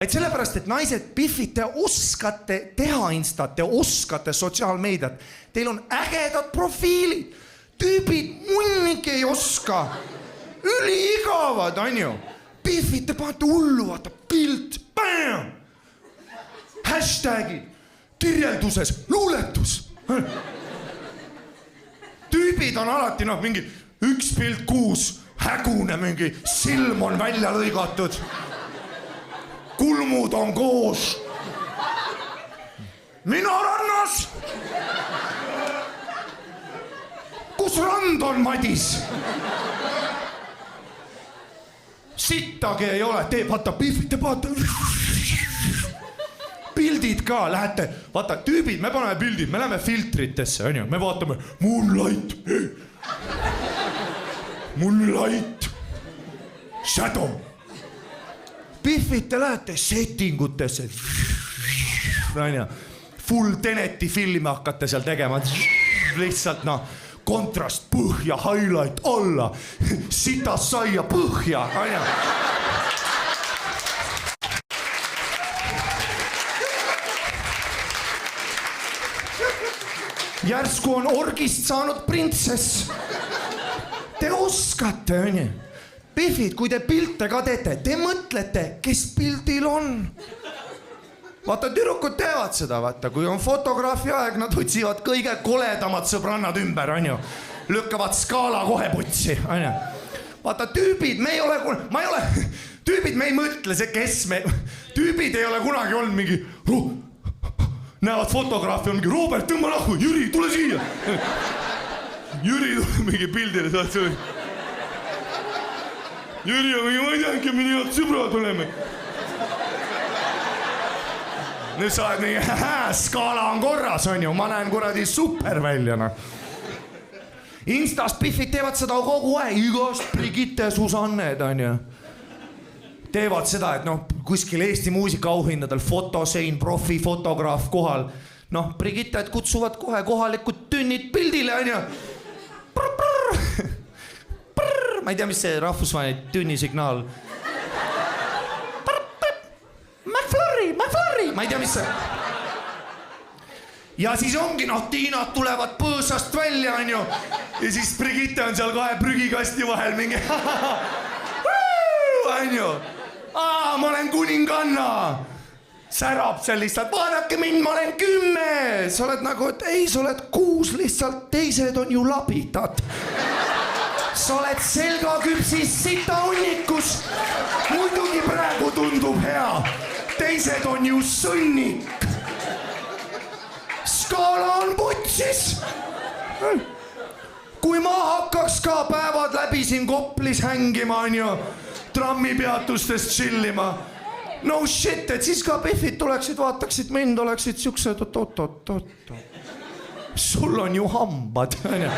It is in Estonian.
Et sellepärast, et naised Biffid, te oskate teha instat, te oskate sotsiaalmeediat. Teil on ägedad profiilid. Tüübid munnik ei oska. Üliigavad, on ju. Biffid, te panete hullu, vaata, pilt, bam! Hashtagid, kirjelduses, luuletus. Tüübid on alati, mingi üks pilt 6, hägune mingi, silm on välja lõigatud. Kulmud on koos. Mina rannas. Kus rand on, Madis? Sittagi ei ole, vaata, Biffid, te vaata. Pildid ka, lähete, vaata, tüübid, me paneme pildid, me läheme filtritesse, on ju, me vaatame Moonlight, Moonlight, Shadow. Biffid, te lähete settingutesse, full Teneti filmi hakkate seal tegema, lihtsalt kontrast põhja, highlight alla, sitas saia põhja, on ju. Järsku on orgist saanud printsess. Te oskate, on ju. Biffid, kui te pilte ka teete, te mõtlete, kes pildil on. Vaata, tüdrukud teevad seda, vaata, kui on fotograafi aeg, nad otsivad kõige koledamad sõbrannad ümber, on ju. Lükkavad skaala kohe putsi, on ju. Vaata, tüübid, me ei ole, tüübid, me ei mõtle see, kes me, tüübid ei ole kunagi olnud mingi, näevad fotograafi, on mingi, Robert, tõmba lahku, Jüri, tule siia. Jüri tule mingi pildile, saad see. Jüri on mingi, ma ei teangi, minu head sõbrad oleme. Nüüd sa oled mingi, skaala on korras, on ju, ma näen kuradi super välja, Instas Biffid teevad seda kogu aeg, igast Brigitte Susanned, on ju. Teevad seda, et kuskil Eesti muusikaauhindadel fotosein, profifotograaf kohal. Brigitte kutsuvad kohe kohalikud tünnid pildile, on ju. Ma ei tea, mis see rahvusvaheline tünnisignaal. McFlurry, ma ei tea, mis see. Ja siis ongi, Tiinad tulevad põõsast välja, on ju. Ja siis Brigitte on seal kahe prügikasti vahel mingi. On ju. Ma olen kuninganna. Särab seal lihtsalt, vaadake mind, ma olen 10. Sa oled nagu, et ei, sa oled 6 lihtsalt, teised on ju labidad. Sa oled selgaküpsis sita hunnikus. Muidugi praegu tundub hea. Teised on ju sõnnik. Skaala on putsis. Kui ma hakkaks ka päevad läbi siin Koplis hängima, on ju, trammipeatustest chillima. No shit, et siis ka Biffid tuleksid, vaataksid mind, oleksid siuksed, oot. Sul on ju hambad, on ju.